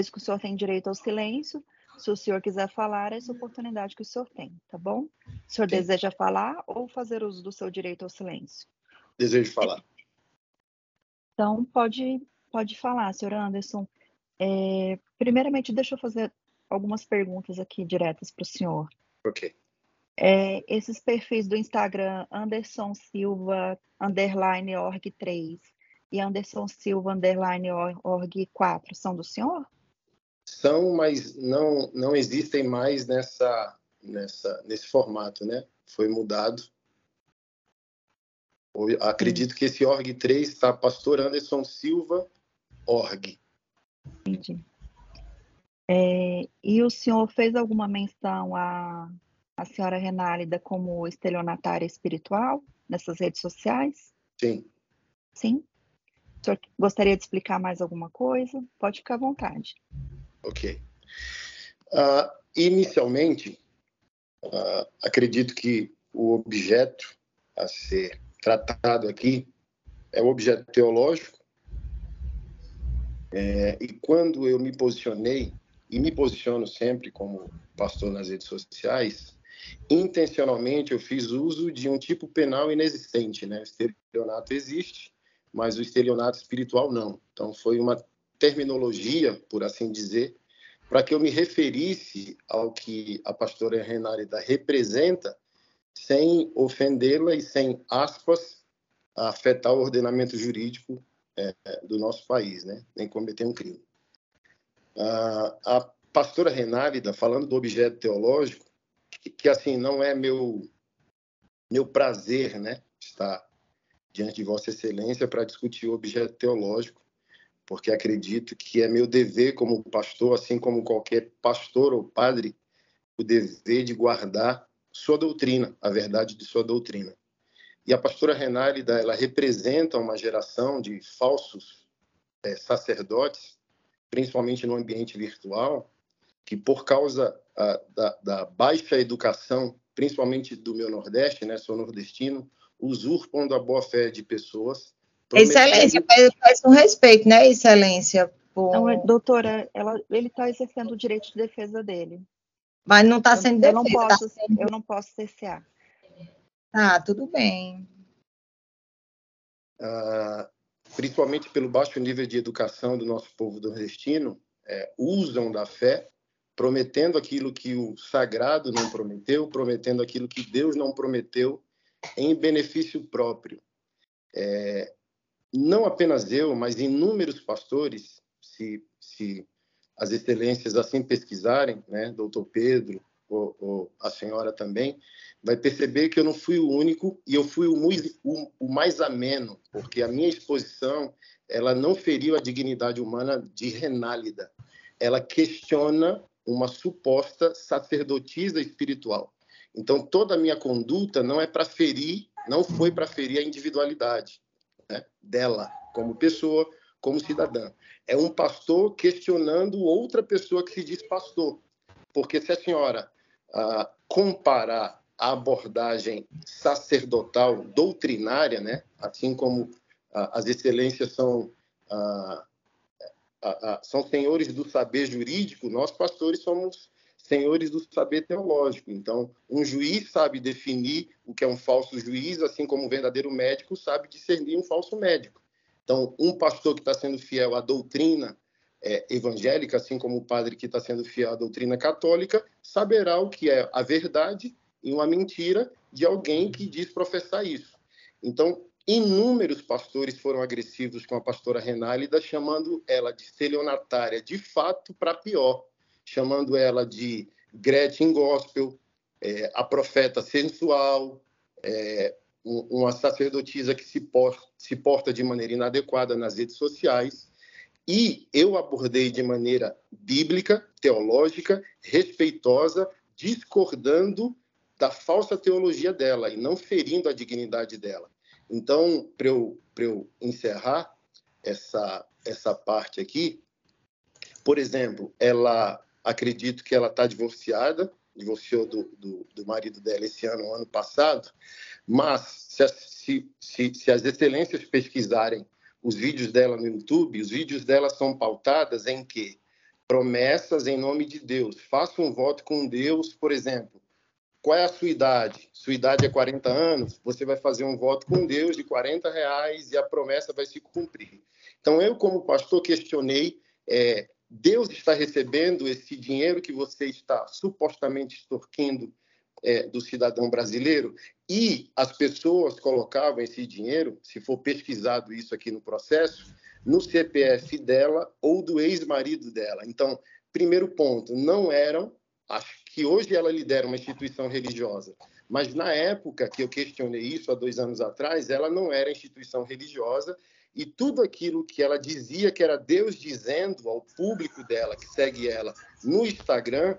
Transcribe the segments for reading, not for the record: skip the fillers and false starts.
que o senhor tem direito ao silêncio. Se o senhor quiser falar, é essa oportunidade que o senhor tem, tá bom? O senhor deseja falar ou fazer uso do seu direito ao silêncio? Desejo falar. Então, pode falar, senhor Anderson. Primeiramente, deixa eu fazer algumas perguntas aqui diretas para o senhor. Ok. Esses perfis do Instagram, Anderson Silva, _org3 e Anderson Silva, _org4, são do senhor? São, mas não existem mais nesse formato, né? Foi mudado. Eu acredito que esse org3 está Pastor Anderson Silva, org. Entendi. E o senhor fez alguma menção à senhora Renálida como estelionatária espiritual nessas redes sociais? Sim. Sim? O senhor gostaria de explicar mais alguma coisa? Pode ficar à vontade. Ok. Inicialmente, acredito que o objeto a ser tratado aqui é o objeto teológico. E quando eu me posicionei, e me posiciono sempre como pastor nas redes sociais, intencionalmente eu fiz uso de um tipo penal inexistente, né? O estelionato existe, mas o estelionato espiritual não. Então foi uma terminologia, por assim dizer, para que eu me referisse ao que a pastora Renálida representa, sem ofendê-la e sem, aspas, afetar o ordenamento jurídico do nosso país, né? Nem cometer um crime. A pastora Renálida, falando do objeto teológico, que assim, não é meu prazer, né? Estar diante de Vossa Excelência para discutir o objeto teológico, porque acredito que é meu dever como pastor, assim como qualquer pastor ou padre, o dever de guardar sua doutrina, a verdade de sua doutrina. E a pastora Renálida, ela representa uma geração de falsos sacerdotes, principalmente no ambiente virtual, que por causa da baixa educação, principalmente do meu Nordeste, né, sou nordestino, usurpam da boa-fé de pessoas. Excelência, peço um respeito, né, Excelência? Não, doutora, ele está exercendo o direito de defesa dele. Mas não está sendo defesa. Eu não posso cercear. Ah, tudo bem. Principalmente pelo baixo nível de educação do nosso povo nordestino, usam da fé, prometendo aquilo que o sagrado não prometeu, prometendo aquilo que Deus não prometeu, em benefício próprio. Não apenas eu, mas inúmeros pastores, se as excelências assim pesquisarem, né, doutor Pedro, ou a senhora também, vai perceber que eu não fui o único e eu fui o mais ameno, porque a minha exposição, ela não feriu a dignidade humana de Renálida. Ela questiona uma suposta sacerdotisa espiritual. Então, toda a minha conduta não foi para ferir a individualidade, né, dela como pessoa, como cidadã. É um pastor questionando outra pessoa que se diz pastor. Porque se a senhora comparar a abordagem sacerdotal, doutrinária, né, assim como as excelências são senhores do saber jurídico, nós pastores somos senhores do saber teológico. Então, um juiz sabe definir o que é um falso juiz, assim como um verdadeiro médico sabe discernir um falso médico. Então, um pastor que está sendo fiel à doutrina evangélica, assim como o padre que está sendo fiel à doutrina católica, saberá o que é a verdade e uma mentira de alguém que diz professar isso. Então, inúmeros pastores foram agressivos com a pastora Renálida, chamando ela de estelionatária, de fato, para pior, chamando ela de Gretchen Gospel, a profeta sensual, uma sacerdotisa que se porta de maneira inadequada nas redes sociais. E eu abordei de maneira bíblica, teológica, respeitosa, discordando da falsa teologia dela e não ferindo a dignidade dela. Então, para eu encerrar essa parte aqui, por exemplo, acredito que ela está divorciou do marido dela esse ano passado, mas se as excelências pesquisarem os vídeos dela no YouTube, os vídeos dela são pautadas em que promessas em nome de Deus. Faça um voto com Deus, por exemplo. Qual é a sua idade? Sua idade é 40 anos, você vai fazer um voto com Deus de R$ 40 e a promessa vai se cumprir. Então, eu, como pastor, questionei, Deus está recebendo esse dinheiro que você está supostamente extorquindo do cidadão brasileiro? E as pessoas colocavam esse dinheiro, se for pesquisado isso aqui no processo, no CPF dela ou do ex-marido dela. Então, primeiro ponto, não eram, acho que hoje ela lidera uma instituição religiosa, mas na época que eu questionei isso, há 2 anos atrás, ela não era instituição religiosa e tudo aquilo que ela dizia que era Deus dizendo ao público dela, que segue ela no Instagram,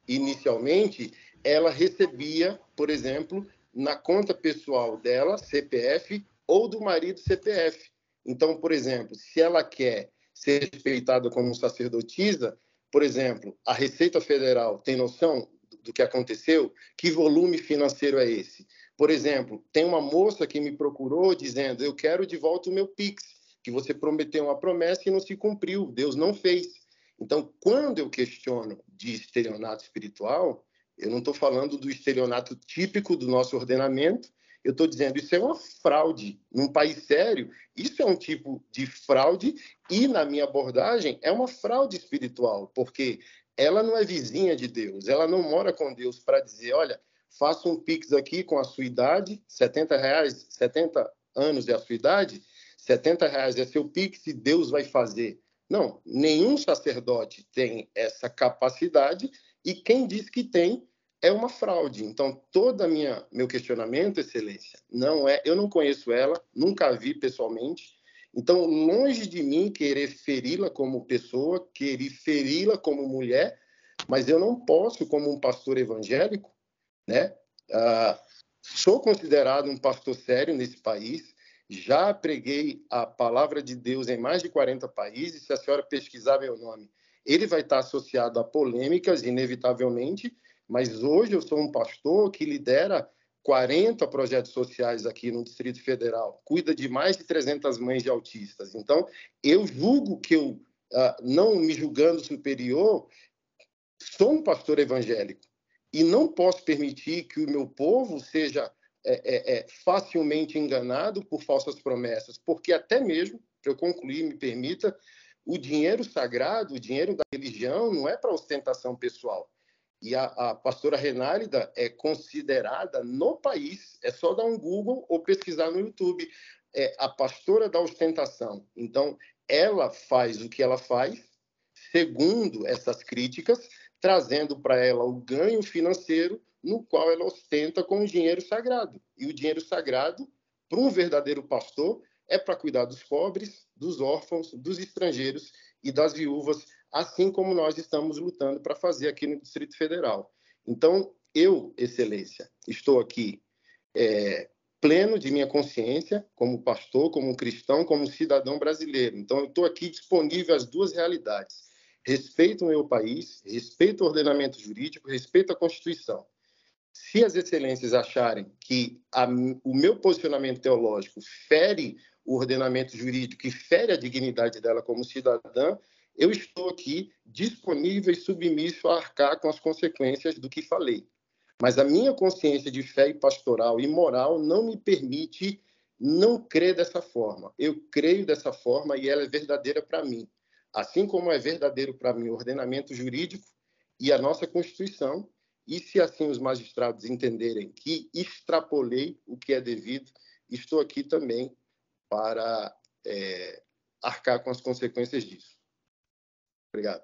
inicialmente, ela recebia, por exemplo, na conta pessoal dela, CPF, ou do marido, CPF. Então, por exemplo, se ela quer ser respeitada como sacerdotisa, por exemplo, a Receita Federal tem noção do que aconteceu? Que volume financeiro é esse? Por exemplo, tem uma moça que me procurou dizendo: eu quero de volta o meu Pix, que você prometeu uma promessa e não se cumpriu, Deus não fez. Então, quando eu questiono de estelionato espiritual, eu não estou falando do estelionato típico do nosso ordenamento, eu estou dizendo isso é uma fraude. Num país sério, isso é um tipo de fraude e, na minha abordagem, é uma fraude espiritual, porque ela não é vizinha de Deus, ela não mora com Deus para dizer: olha, faça um Pix aqui com a sua idade, R$ 70, 70 anos é a sua idade, R$ 70 é seu Pix e Deus vai fazer. Não, nenhum sacerdote tem essa capacidade e quem diz que tem é uma fraude. Então, todo meu questionamento, Excelência, não é, eu não conheço ela, nunca a vi pessoalmente. Então, longe de mim querer feri-la como pessoa, querer feri-la como mulher, mas eu não posso, como um pastor evangélico, né? Sou considerado um pastor sério nesse país, já preguei a palavra de Deus em mais de 40 países. Se a senhora pesquisar meu nome, ele vai estar associado a polêmicas, inevitavelmente, mas hoje eu sou um pastor que lidera 40 projetos sociais aqui no Distrito Federal, cuida de mais de 300 mães de autistas. Então, eu julgo que eu, não me julgando superior, sou um pastor evangélico e não posso permitir que o meu povo seja facilmente enganado por falsas promessas, porque até mesmo, para eu concluir, me permita, o dinheiro sagrado, o dinheiro da religião, não é para ostentação pessoal. E a pastora Renálida é considerada no país, é só dar um Google ou pesquisar no YouTube, a pastora da ostentação. Então, ela faz o que ela faz, segundo essas críticas, trazendo para ela o ganho financeiro no qual ela ostenta com o dinheiro sagrado. E o dinheiro sagrado, para um verdadeiro pastor, é para cuidar dos pobres, dos órfãos, dos estrangeiros e das viúvas, assim como nós estamos lutando para fazer aqui no Distrito Federal. Então, eu, Excelência, estou aqui pleno de minha consciência, como pastor, como cristão, como cidadão brasileiro. Então, eu estou aqui disponível às duas realidades. Respeito o meu país, respeito o ordenamento jurídico, respeito a Constituição. Se as excelências acharem que o meu posicionamento teológico fere o ordenamento jurídico e fere a dignidade dela como cidadã, eu estou aqui disponível e submisso a arcar com as consequências do que falei. Mas a minha consciência de fé e pastoral e moral não me permite não crer dessa forma. Eu creio dessa forma e ela é verdadeira para mim. Assim como é verdadeiro para mim o ordenamento jurídico e a nossa Constituição, e se assim os magistrados entenderem que extrapolei o que é devido, estou aqui também para arcar com as consequências disso. Obrigado.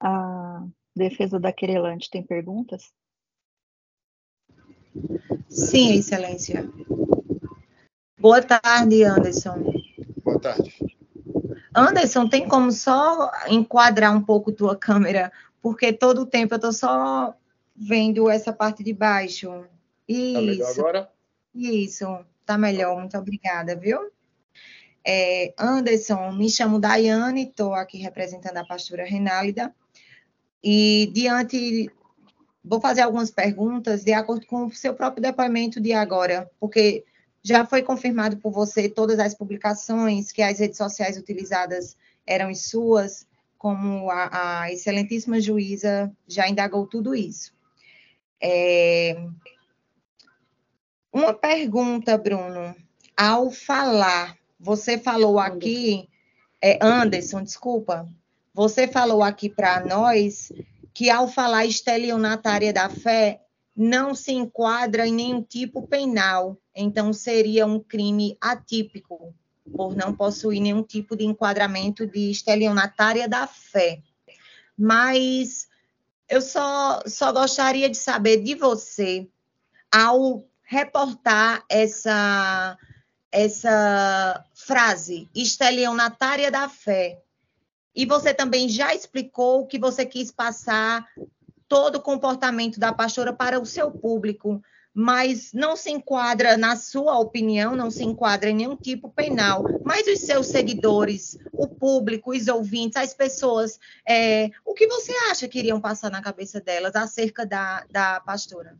A defesa da querelante tem perguntas? Sim, Excelência. Boa tarde, Anderson. Boa tarde. Anderson, tem como só enquadrar um pouco tua câmera? Porque todo o tempo eu estou só vendo essa parte de baixo. Está melhor agora? Isso, tá melhor. Muito obrigada, viu? Anderson, me chamo Daiane, estou aqui representando a pastora Renálida. E vou fazer algumas perguntas de acordo com o seu próprio depoimento de agora, porque já foi confirmado por você todas as publicações que as redes sociais utilizadas eram as suas, como a excelentíssima juíza já indagou tudo isso. Uma pergunta, Bruno. Ao falar, você falou aqui, Anderson, desculpa, você falou aqui para nós que ao falar estelionatária da fé, não se enquadra em nenhum tipo penal, então seria um crime atípico, por não possuir nenhum tipo de enquadramento de estelionatária da fé. Mas eu só gostaria de saber de você, ao reportar essa frase, estelionatária da fé, e você também já explicou que você quis passar todo o comportamento da pastora para o seu público, mas não se enquadra, na sua opinião, não se enquadra em nenhum tipo penal. Mas os seus seguidores, o público, os ouvintes, as pessoas, o que você acha que iriam passar na cabeça delas acerca da pastora?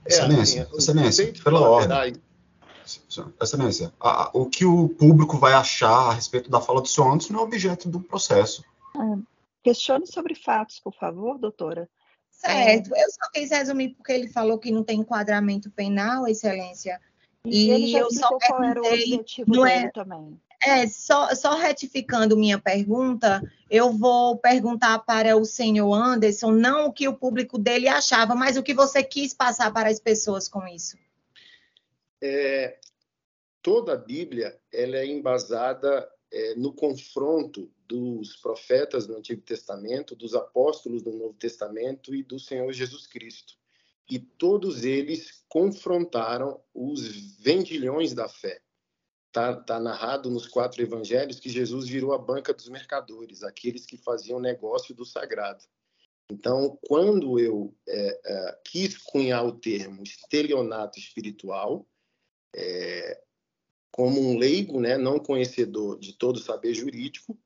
Excelência, pela ordem. Excelência, o que o público vai achar a respeito da fala do senhor Anderson não é objeto do processo. Questione sobre fatos, por favor, doutora. Certo, eu só quis resumir porque ele falou que não tem enquadramento penal, excelência. E ele já explicou qual era o objetivo dele também. Só retificando minha pergunta, eu vou perguntar para o senhor Anderson, não o que o público dele achava, mas o que você quis passar para as pessoas com isso. Toda a Bíblia ela é embasada no confronto dos profetas do Antigo Testamento, dos apóstolos do Novo Testamento e do Senhor Jesus Cristo. E todos eles confrontaram os vendilhões da fé. Tá narrado nos 4 evangelhos que Jesus virou a banca dos mercadores, aqueles que faziam negócio do sagrado. Então, quando eu quis cunhar o termo estelionato espiritual, como um leigo, né, não conhecedor de todo o saber jurídico,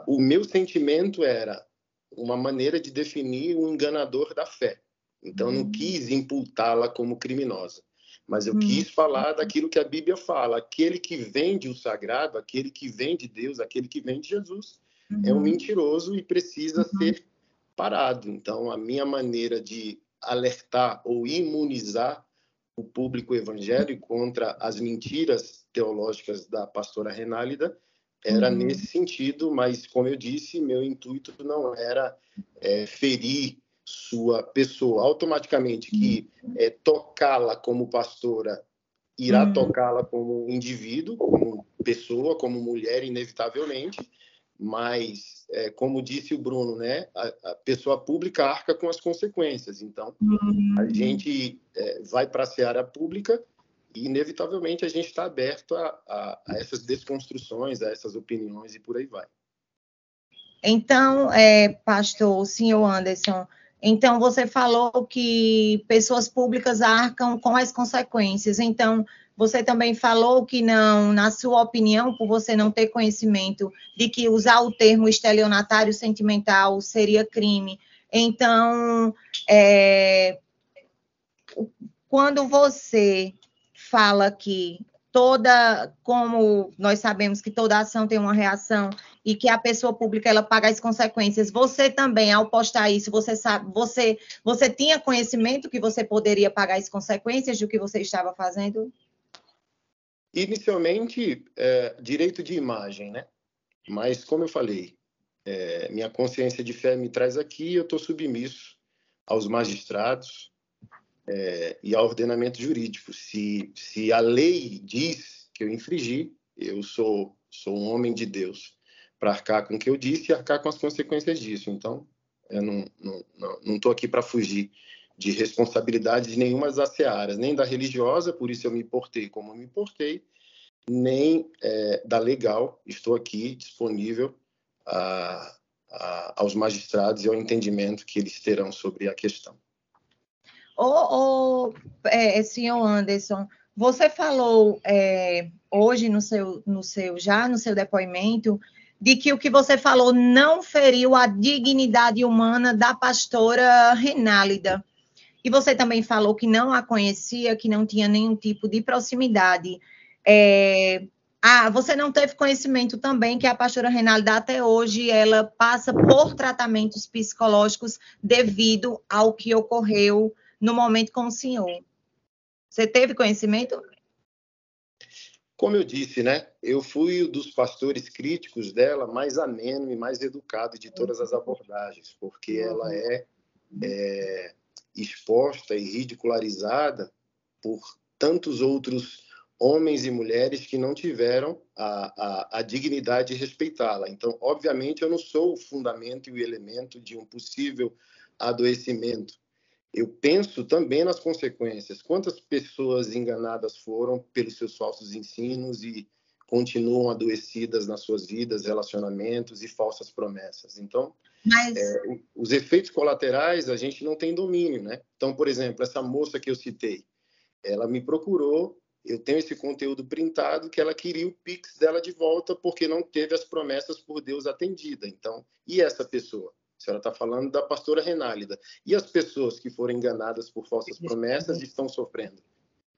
o meu sentimento era uma maneira de definir um enganador da fé. Então, não quis imputá-la como criminosa, mas eu quis falar daquilo que a Bíblia fala. Aquele que vende o sagrado, aquele que vende Deus, aquele que vende Jesus, é um mentiroso e precisa ser parado. Então, a minha maneira de alertar ou imunizar o público evangélico contra as mentiras teológicas da pastora Renálida era nesse sentido, mas, como eu disse, meu intuito não era ferir sua pessoa. Automaticamente que tocá-la como pastora irá tocá-la como indivíduo, como pessoa, como mulher, inevitavelmente, mas, como disse o Bruno, né, a pessoa pública arca com as consequências. Então, a gente vai para a seara pública e, inevitavelmente, a gente está aberto a essas desconstruções, a essas opiniões e por aí vai. Então, pastor, o senhor Anderson, então você falou que pessoas públicas arcam com as consequências. Então, você também falou que não, na sua opinião, por você não ter conhecimento de que usar o termo estelionatário sentimental seria crime. Então, quando você fala que como nós sabemos que toda ação tem uma reação e que a pessoa pública ela paga as consequências, você também, ao postar isso, você tinha conhecimento que você poderia pagar as consequências do que você estava fazendo? Inicialmente, direito de imagem, né? Mas, como eu falei, minha consciência de fé me traz aqui, eu estou submisso aos magistrados e ao ordenamento jurídico. Se a lei diz que eu infringi, eu sou um homem de Deus para arcar com o que eu disse e arcar com as consequências disso. Então, eu não estou aqui para fugir de responsabilidades nenhuma das searas, nem da religiosa, por isso eu me portei como eu me portei, nem da legal. Estou aqui disponível aos magistrados e ao entendimento que eles terão sobre a questão. Senhor Anderson, você falou hoje no seu depoimento de que o que você falou não feriu a dignidade humana da pastora Renálida. E você também falou que não a conhecia, que não tinha nenhum tipo de proximidade. Você não teve conhecimento também que a pastora Renálida até hoje ela passa por tratamentos psicológicos devido ao que ocorreu no momento com o senhor. Você teve conhecimento? Como eu disse, né? Eu fui um dos pastores críticos dela, mais ameno e mais educado de todas as abordagens, porque ela é exposta e ridicularizada por tantos outros homens e mulheres que não tiveram a dignidade de respeitá-la. Então, obviamente, eu não sou o fundamento e o elemento de um possível adoecimento. Eu penso também nas consequências. Quantas pessoas enganadas foram pelos seus falsos ensinos e continuam adoecidas nas suas vidas, relacionamentos e falsas promessas. Então, os efeitos colaterais a gente não tem domínio, né? Então, por exemplo, essa moça que eu citei, ela me procurou, eu tenho esse conteúdo printado, que ela queria o Pix dela de volta porque não teve as promessas por Deus atendida. Então, e essa pessoa? A senhora está falando da pastora Renálida. E as pessoas que foram enganadas por falsas promessas estão sofrendo.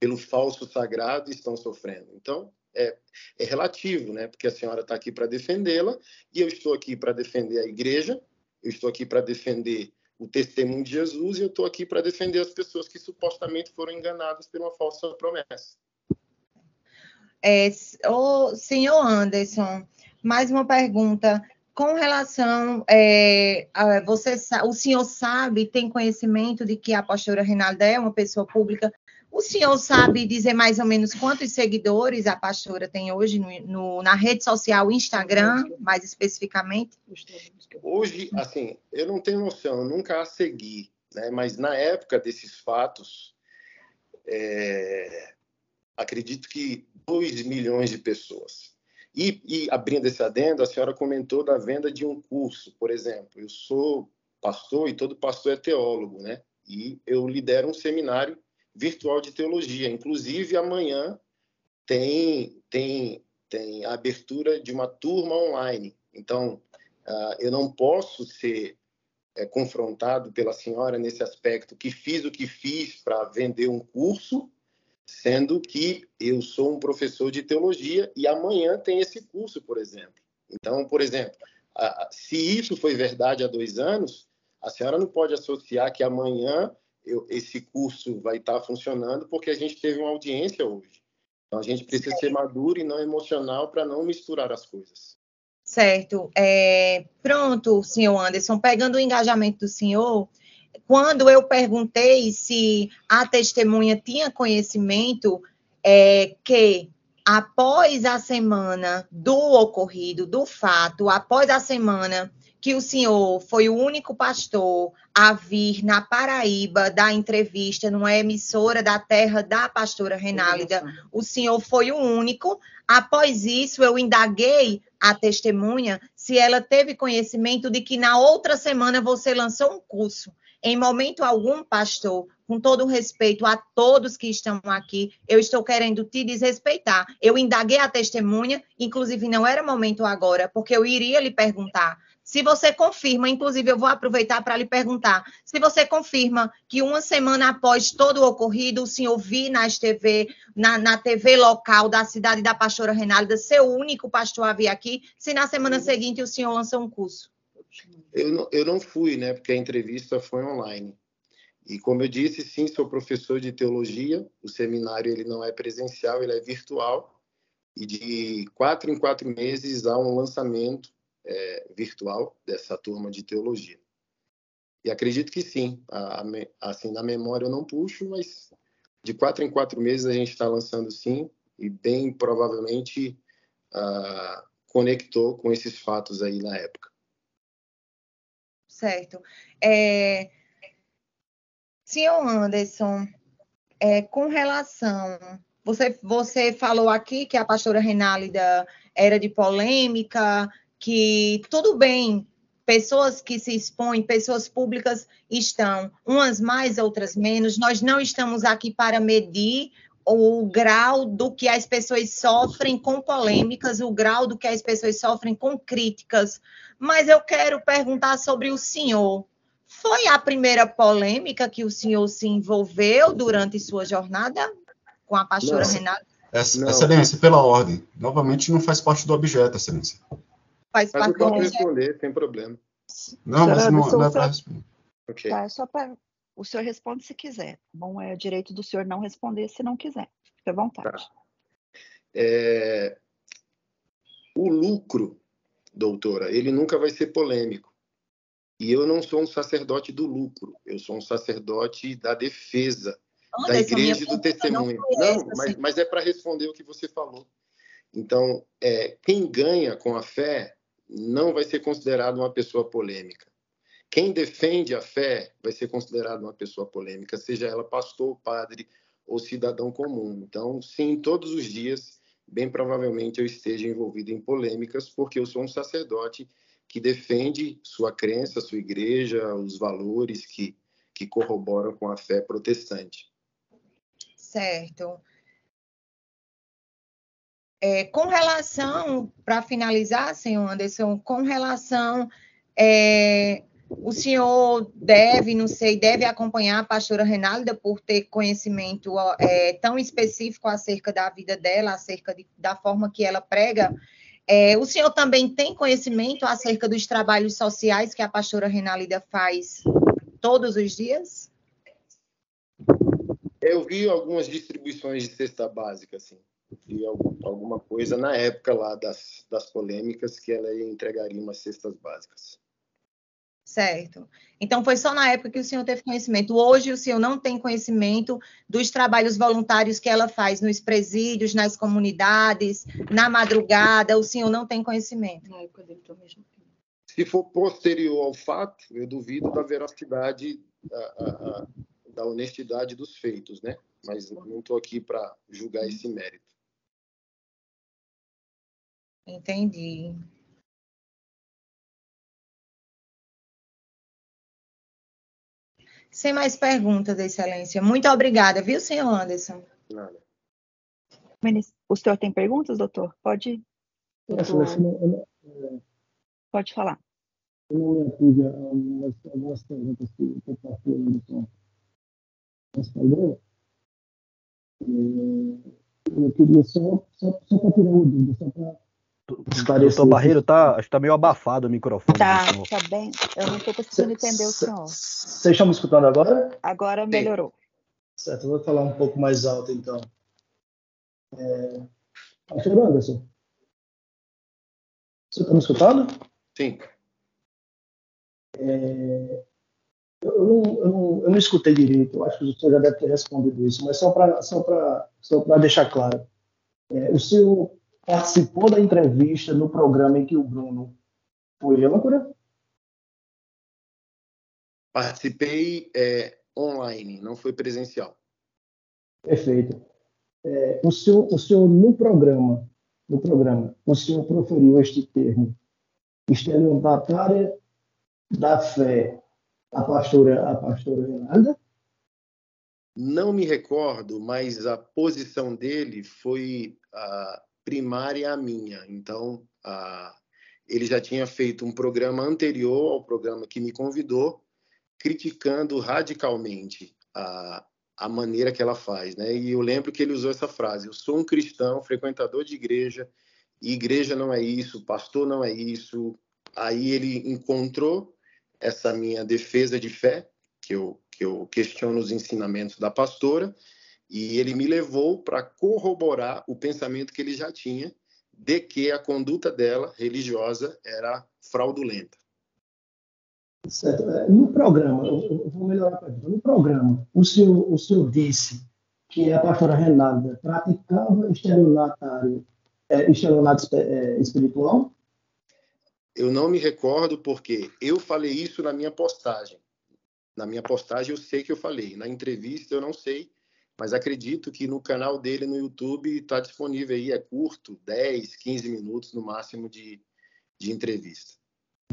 Pelo falso sagrado estão sofrendo. Então, é relativo, né? Porque a senhora está aqui para defendê-la e eu estou aqui para defender a igreja, eu estou aqui para defender o testemunho de Jesus e eu estou aqui para defender as pessoas que supostamente foram enganadas por uma falsa promessa. Senhor Anderson, mais uma pergunta. Com relação, o senhor sabe, tem conhecimento de que a pastora Renálida é uma pessoa pública? O senhor sabe dizer mais ou menos quantos seguidores a pastora tem hoje na rede social Instagram, mais especificamente? Hoje, assim, eu não tenho noção, eu nunca a segui, né? Mas na época desses fatos, acredito que 2 milhões de pessoas. E abrindo esse adendo, a senhora comentou da venda de um curso, por exemplo. Eu sou pastor e todo pastor é teólogo, né? E eu lidero um seminário virtual de teologia. Inclusive, amanhã tem a abertura de uma turma online. Então, eu não posso ser confrontado pela senhora nesse aspecto que fiz o que fiz para vender um curso, sendo que eu sou um professor de teologia e amanhã tem esse curso, por exemplo. Então, por exemplo, se isso foi verdade há 2 anos, a senhora não pode associar que amanhã esse curso vai estar funcionando porque a gente teve uma audiência hoje. Então, a gente precisa ser maduro e não emocional para não misturar as coisas. Certo. Pronto, senhor Anderson, pegando o engajamento do senhor, quando eu perguntei se a testemunha tinha conhecimento que após a semana do ocorrido, do fato, após a semana que o senhor foi o único pastor a vir na Paraíba dar entrevista numa emissora da terra da pastora Renálida, o senhor foi o único. Após isso, eu indaguei a testemunha se ela teve conhecimento de que na outra semana você lançou um curso. Em momento algum, pastor, com todo o respeito a todos que estão aqui, eu estou querendo te desrespeitar. Eu indaguei a testemunha, inclusive não era momento agora, porque eu iria lhe perguntar. Se você confirma, inclusive eu vou aproveitar para lhe perguntar, se você confirma que uma semana após todo o ocorrido, o senhor viu na TV local da cidade da pastora Renálida, seu único pastor a vir aqui, se na semana seguinte o senhor lançou um curso? Eu não fui, né? Porque a entrevista foi online. E como eu disse, sim, sou professor de teologia. O seminário ele não é presencial, ele é virtual. E de 4 em 4 meses há um lançamento virtual dessa turma de teologia. E acredito que sim. Assim, na memória eu não puxo, mas de 4 em 4 meses a gente está lançando sim. E bem provavelmente conectou com esses fatos aí na época. Certo. Senhor Anderson, com relação... Você falou aqui que a pastora Renálida era de polêmica, que tudo bem, pessoas que se expõem, pessoas públicas estão, umas mais, outras menos. Nós não estamos aqui para medir o grau do que as pessoas sofrem com polêmicas, o grau do que as pessoas sofrem com críticas. Mas eu quero perguntar sobre o senhor. Foi a primeira polêmica que o senhor se envolveu durante sua jornada com a pastora Renálida? Não. Excelência, pela ordem. Novamente, não faz parte do objeto, Excelência. Faz Mas eu parte do posso objeto. responder, sem problema. Não, mas Senhor não é Anderson, para responder. Ok. tá, só para o senhor responde se quiser. Bom, é direito do senhor não responder se não quiser. Fique à vontade. O lucro, doutora, ele nunca vai ser polêmico. E eu não sou um sacerdote do lucro, eu sou um sacerdote da defesa, da Anderson, minha igreja e do pergunta não testemunho. foi Não, essa, mas é para responder o que você falou. Então, quem ganha com a fé não vai ser considerado uma pessoa polêmica. Quem defende a fé vai ser considerado uma pessoa polêmica, seja ela pastor, padre ou cidadão comum. Então, sim, todos os dias, bem provavelmente eu esteja envolvido em polêmicas, porque eu sou um sacerdote que defende sua crença, sua igreja, os valores que corroboram com a fé protestante. certo. Com relação, para finalizar, senhor Anderson, com relação, o senhor deve acompanhar a pastora Renálida por ter conhecimento tão específico acerca da vida dela, acerca da forma que ela prega. O senhor também tem conhecimento acerca dos trabalhos sociais que a pastora Renálida faz todos os dias? Eu vi algumas distribuições de cesta básica, assim. Vi alguma coisa na época lá das polêmicas que ela entregaria umas cestas básicas. Certo. Então, foi só na época que o senhor teve conhecimento. Hoje, o senhor não tem conhecimento dos trabalhos voluntários que ela faz nos presídios, nas comunidades, na madrugada, o senhor não tem conhecimento. Na época dele também. Se for posterior ao fato, eu duvido da veracidade, da honestidade dos feitos, né? Mas não estou aqui para julgar esse mérito. Entendi. Sem mais perguntas, Excelência. Muito obrigada, viu, senhor Anderson? Nada. O senhor tem perguntas, doutor? Pode, pode falar. Eu não me ative a algumas perguntas que o pastor Anderson respondeu. Eu queria só para tirar uma dúvida, só para esclarecer. Doutor Barreiro, acho que está meio abafado o microfone. Tá bem. Eu não estou conseguindo entender o senhor. Vocês estão me escutando agora? Agora melhorou. Certo, eu vou falar um pouco mais alto, então. Pastor Anderson, você está me escutando? Sim. Eu não escutei direito, eu acho que o senhor já deve ter respondido isso, mas só para deixar claro. O senhor participou da entrevista no programa em que o Bruno foi âncora? Participei online, não foi presencial. Perfeito. O senhor no programa, o senhor proferiu este termo, estelionatária da fé, a pastora Renalda? Não me recordo, mas a posição dele foi primária à minha. Então, ele já tinha feito um programa anterior ao programa que me convidou, criticando radicalmente a maneira que ela faz, né? E eu lembro que ele usou essa frase: eu sou um cristão, frequentador de igreja, e igreja não é isso, pastor não é isso. Aí ele encontrou essa minha defesa de fé, que eu questiono os ensinamentos da pastora, e ele me levou para corroborar o pensamento que ele já tinha de que a conduta dela, religiosa, era fraudulenta. Certo. No programa, eu vou melhorar a pergunta. No programa, o senhor disse que a pastora Renalda praticava estelionato espiritual? Eu não me recordo porque eu falei isso na minha postagem. Na minha postagem eu sei que eu falei. Na entrevista eu não sei, mas acredito que no canal dele no YouTube está disponível aí, é curto, 10, 15 minutos no máximo de entrevista.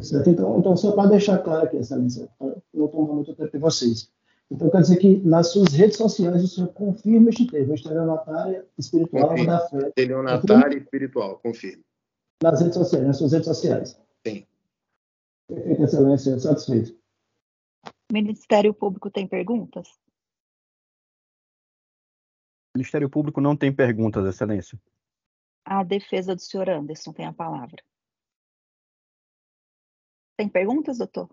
Certo? Então, só para deixar claro aqui, Excelência, não tomar muito tempo de vocês. Então, quer dizer que nas suas redes sociais o senhor confirma este termo, estelionatária espiritual Confirmo. da fé. Estelionatária espiritual, confirmo. Nas suas redes sociais. Sim. Perfeito, Excelência, satisfeito. O Ministério Público tem perguntas? O Ministério Público não tem perguntas, Excelência. A defesa do senhor Anderson tem a palavra. Tem perguntas, doutor?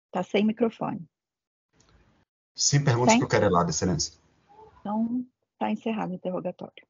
Está sem microfone. Sem perguntas para o querelado, Excelência. Então, está encerrado o interrogatório.